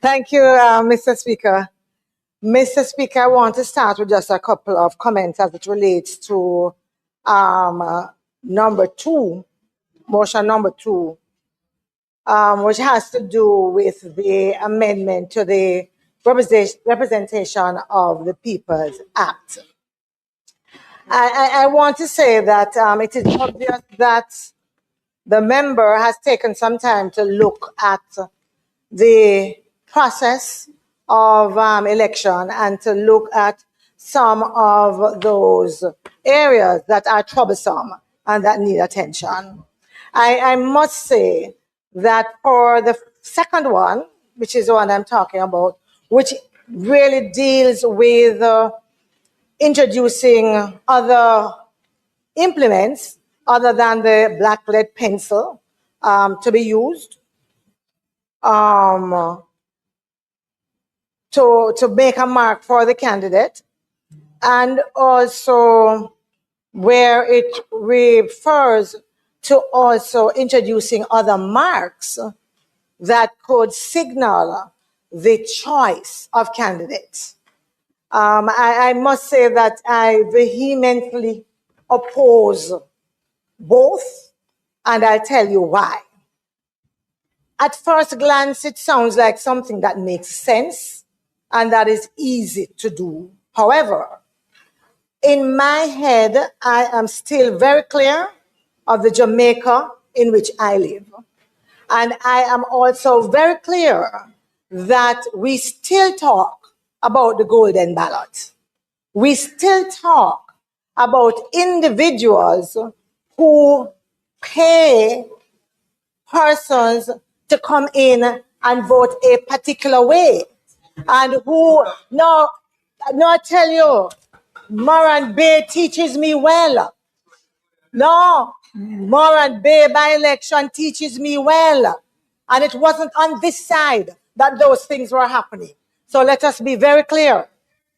Thank you, Mr. Speaker. Mr. Speaker, I want to start with just a couple of comments as it relates to number 2, motion number 2, which has to do with the amendment to the Representation of the People's Act. I want to say that it is obvious that the member has taken some time to look at the process of election and to look at some of those areas that are troublesome and that need attention. I must say that for the second one, which is the one I'm talking about, which really deals with introducing other implements other than the black lead pencil to be used to make a mark for the candidate, and also where it refers to also introducing other marks that could signal the choice of candidates. I must say that I vehemently oppose both, and I'll tell you why. At first glance, it sounds like something that makes sense and that is easy to do. However, in my head, I am still very clear of the Jamaica in which I live. And I am also very clear that we still talk about the golden ballot. We still talk about individuals who pay persons to come in and vote a particular way. And who, no, I tell you, Moran Bay teaches me well. No, Moran Bay by-election teaches me well. And it wasn't on this side that those things were happening. So let us be very clear,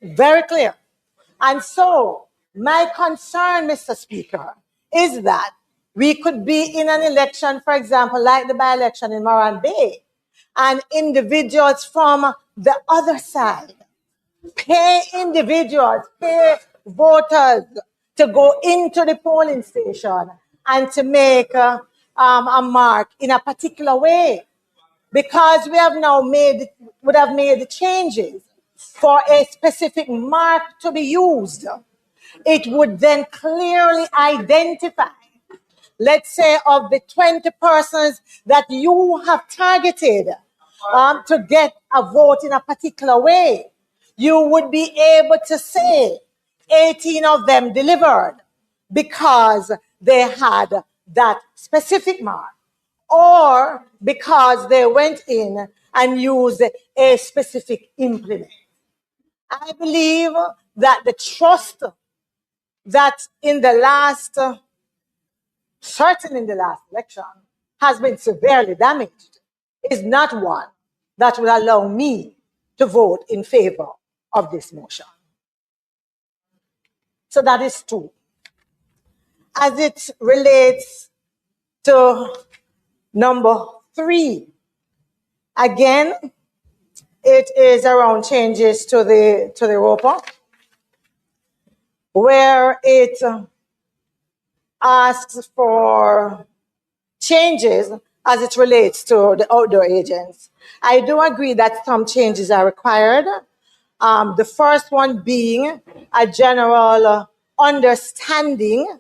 very clear. And so my concern, Mr. Speaker, is that we could be in an election, for example, like the by-election in Moran Bay, and individuals from the other side pay voters to go into the polling station and to make a mark in a particular way. Because we have now would have made the changes for a specific mark to be used. It would then clearly identify, let's say, of the 20 persons that you have targeted to get a vote in a particular way, you would be able to say 18 of them delivered because they had that specific mark, or because they went in and used a specific implement. I believe that the trust that certainly in the last election, has been severely damaged is not one that will allow me to vote in favor of this motion. So that is 2. As it relates to number 3, again, it is around changes to the ROPA, where it asks for changes as it relates to the outdoor agents. I do agree that some changes are required. The first one being a general understanding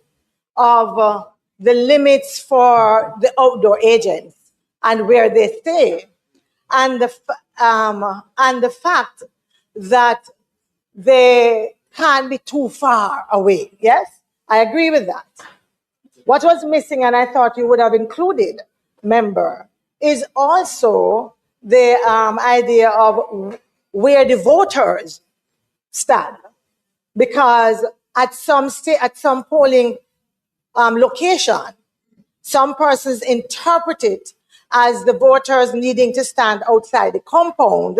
of the limits for the outdoor agents and where they stay, and the fact that they can't be too far away. Yes, I agree with that. What was missing, and I thought you would have included, member, is also the idea of where the voters stand, because at some polling location, some persons interpret it as the voters needing to stand outside the compound,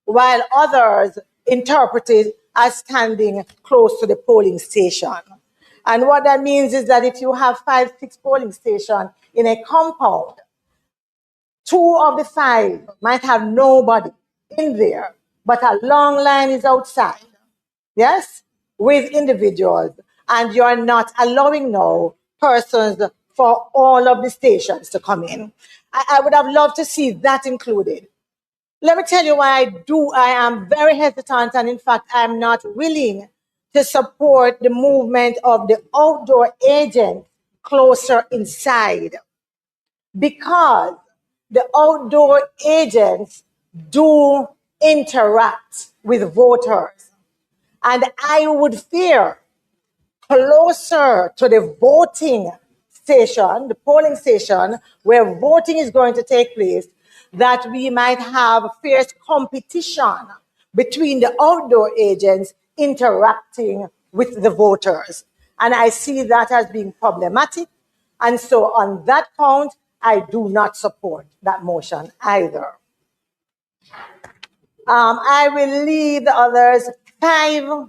while others interpret it as standing close to the polling station. And what that means is that if you have 5, 6 polling stations in a compound, 2 of the 5 might have nobody in there, but a long line is outside, yes, with individuals, and you are not allowing now persons for all of the stations to come in. I would have loved to see that included. Let me tell you why I am very hesitant, and in fact, I'm not willing to support the movement of the outdoor agents closer inside, because the outdoor agents do interact with voters. And I would fear closer to the voting station, the polling station, where voting is going to take place, that we might have fierce competition between the outdoor agents interacting with the voters. And I see that as being problematic. And so on that count, I do not support that motion either. I will leave the others 5.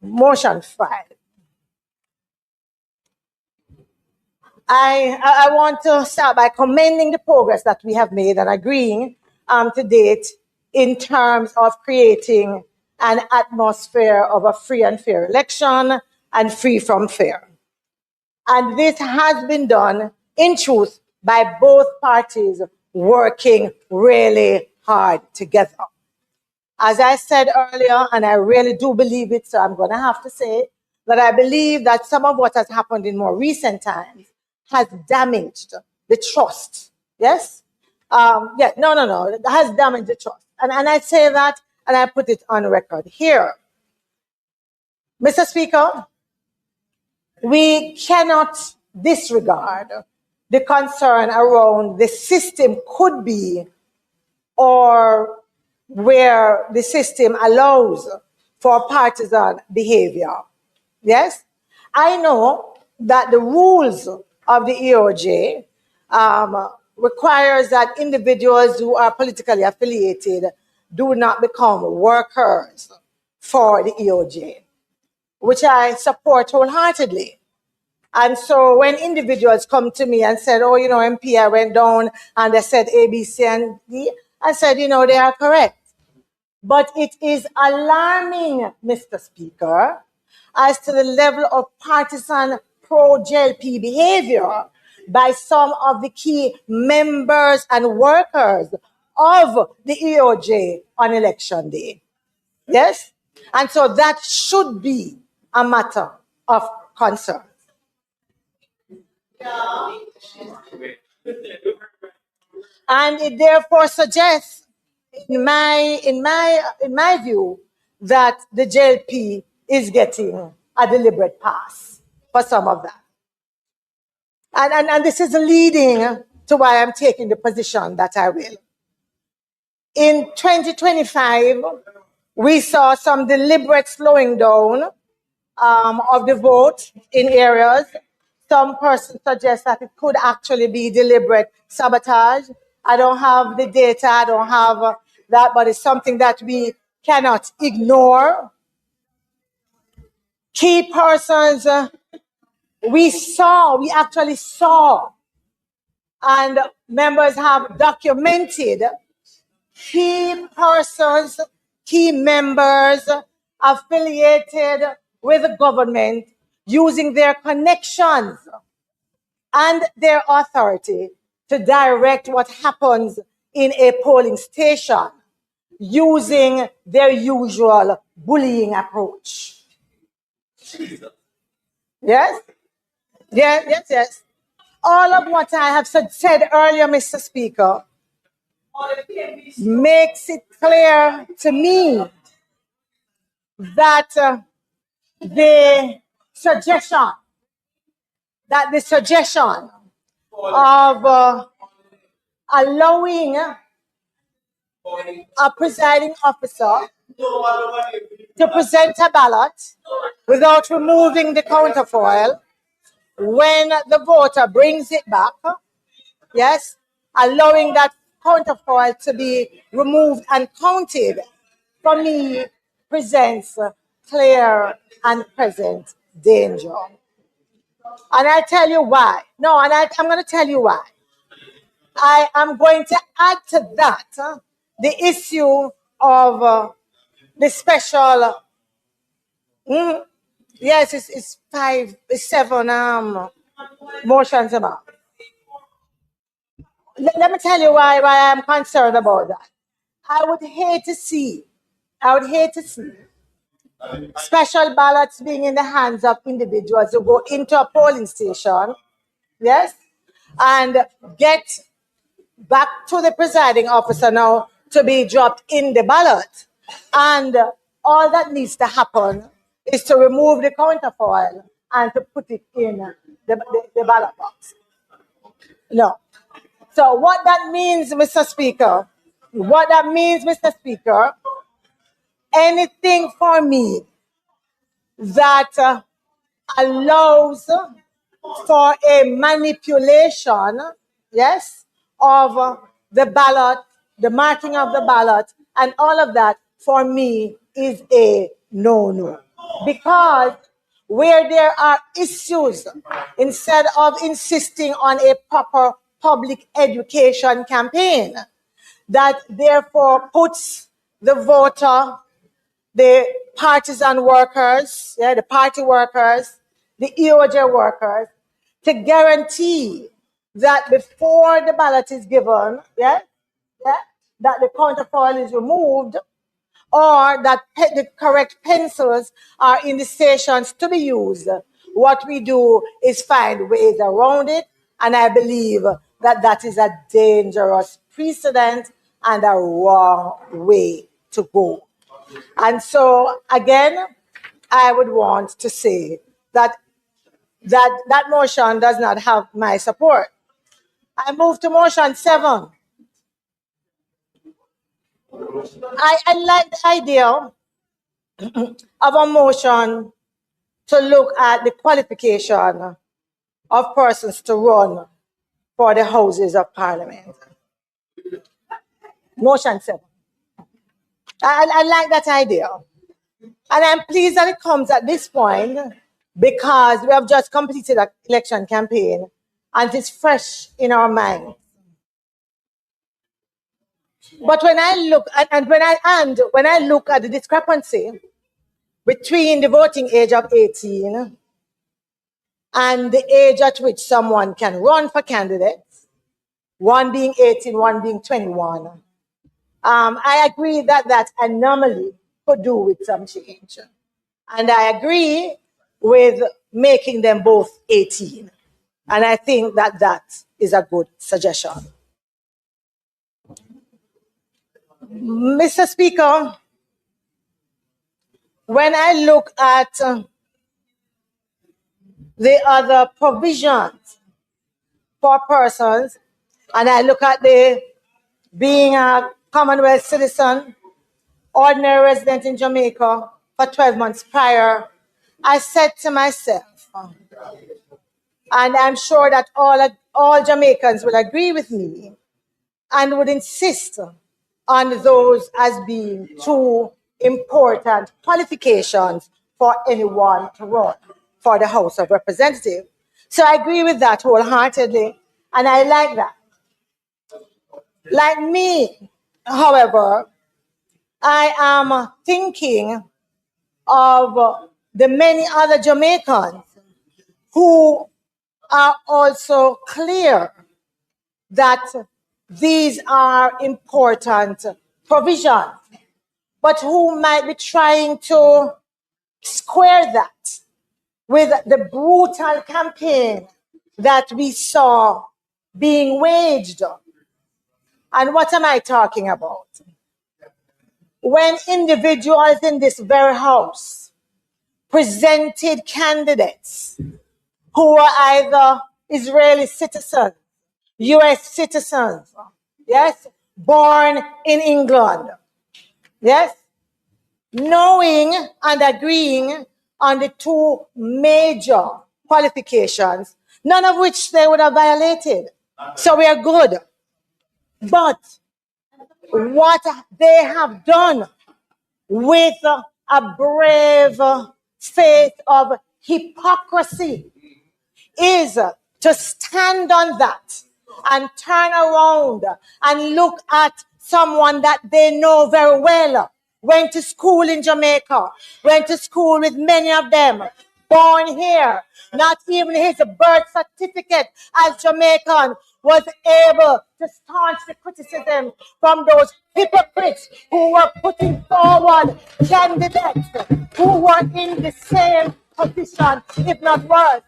Motion 5. I want to start by commending the progress that we have made and agreeing to date in terms of creating an atmosphere of a free and fair election and free from fear. And this has been done, in truth, by both parties working really hard together. As I said earlier, and I really do believe it, so I'm going to have to say that I believe that some of what has happened in more recent times has damaged the trust. Yes? No. It has damaged the trust. And I say that, and I put it on record here. Mr. Speaker, we cannot disregard the concern around the system could be, or where the system allows for partisan behavior. Yes? I know that the rules of the EOJ requires that individuals who are politically affiliated do not become workers for the EOJ, which I support wholeheartedly. And so when individuals come to me and said, oh, MP, I went down and they said A, B, C, and D, I said, they are correct. But it is alarming, Mr. Speaker, as to the level of partisan pro-JLP behavior by some of the key members and workers of the EOJ on election day. Yes? And so that should be a matter of concern. And it therefore suggests, in my view, that the JLP is getting a deliberate pass for some of that. And this is leading to why I'm taking the position that I will. In 2025, we saw some deliberate slowing down of the vote in areas. Some persons suggest that it could actually be deliberate sabotage. I don't have the data, I don't have that, but it's something that we cannot ignore. Key persons, we actually saw, and members have documented key persons, key members affiliated with the government using their connections and their authority to direct what happens in a polling station using their usual bullying approach. Yes? Yes. All of what I have said earlier, Mr. Speaker, makes it clear to me that the suggestion of allowing a presiding officer to present a ballot without removing the counterfoil when the voter brings it back, yes, allowing that counterfoil to be removed and counted, for me, presents clear and present danger. And I'll tell you why. No, and I'm going to tell you why. I am going to add to that the issue of the special. Yes, it's seven motions about. Let me tell you why I'm concerned about that. I would hate to see special ballots being in the hands of individuals who go into a polling station, yes, and get back to the presiding officer now to be dropped in the ballot. And all that needs to happen is to remove the counterfoil and to put it in the ballot box. No. So what that means, Mr. Speaker, anything for me that allows for a manipulation, yes, of the ballot, the marking of the ballot, and all of that, for me, is a no-no. Because where there are issues, instead of insisting on a proper public education campaign, that therefore puts the voter, the partisan workers, the party workers, the EOJ workers, to guarantee that before the ballot is given, that the counterfoil is removed, or that the correct pencils are in the stations to be used. What we do is find ways around it, and I believe that that is a dangerous precedent and a wrong way to go. And so, again, I would want to say that motion does not have my support. I move to motion 7. I like the idea of a motion to look at the qualification of persons to run for the Houses of Parliament. Motion 7. I like that idea. And I'm pleased that it comes at this point because we have just completed an election campaign and it's fresh in our minds. But when I look when I look at the discrepancy between the voting age of 18 and the age at which someone can run for candidates, one being 18, one being 21, I agree that that anomaly could do with some change. And I agree with making them both 18. And I think that that is a good suggestion. Mr. Speaker, when I look at the other provisions for persons, and I look at the being a Commonwealth citizen, ordinary resident in Jamaica for 12 months prior, I said to myself, and I'm sure that all Jamaicans will agree with me and would insist on those as being two important qualifications for anyone to run for the House of Representatives. So I agree with that wholeheartedly, and I like that. Like me, however, I am thinking of the many other Jamaicans who are also clear that these are important provisions, but who might be trying to square that with the brutal campaign that we saw being waged. And what am I talking about? When individuals in this very house presented candidates who were either Israeli citizens, US citizens, yes, born in England, yes, knowing and agreeing on the two major qualifications, none of which they would have violated. So we are good. But what they have done with a brave faith of hypocrisy is to stand on that and turn around and look at someone that they know very well, went to school in Jamaica, went to school with many of them, born here, not even his birth certificate as Jamaican was able to staunch the criticism from those hypocrites who were putting forward candidates who were in the same position, if not worse.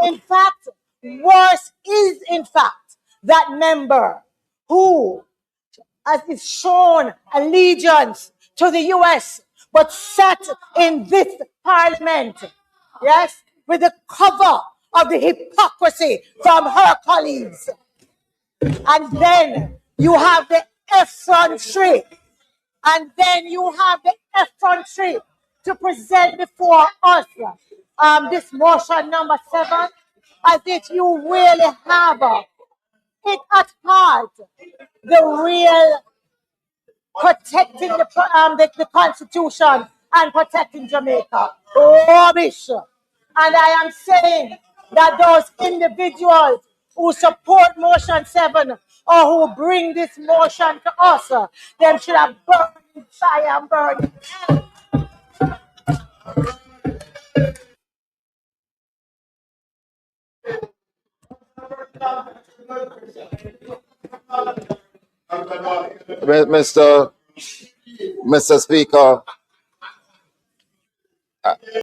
In fact, worse is in fact that member who as is shown allegiance to the US, but sat in this parliament, yes, with the cover of the hypocrisy from her colleagues. And then you have the effrontery, and then you have the effrontery to present before us this motion number 7, as if you really have it at heart, the real protecting the Constitution and protecting Jamaica. Rubbish. And I am saying that those individuals who support motion 7 or who bring this motion to us, them should have burned in fire and burned in hell. Mr. Speaker,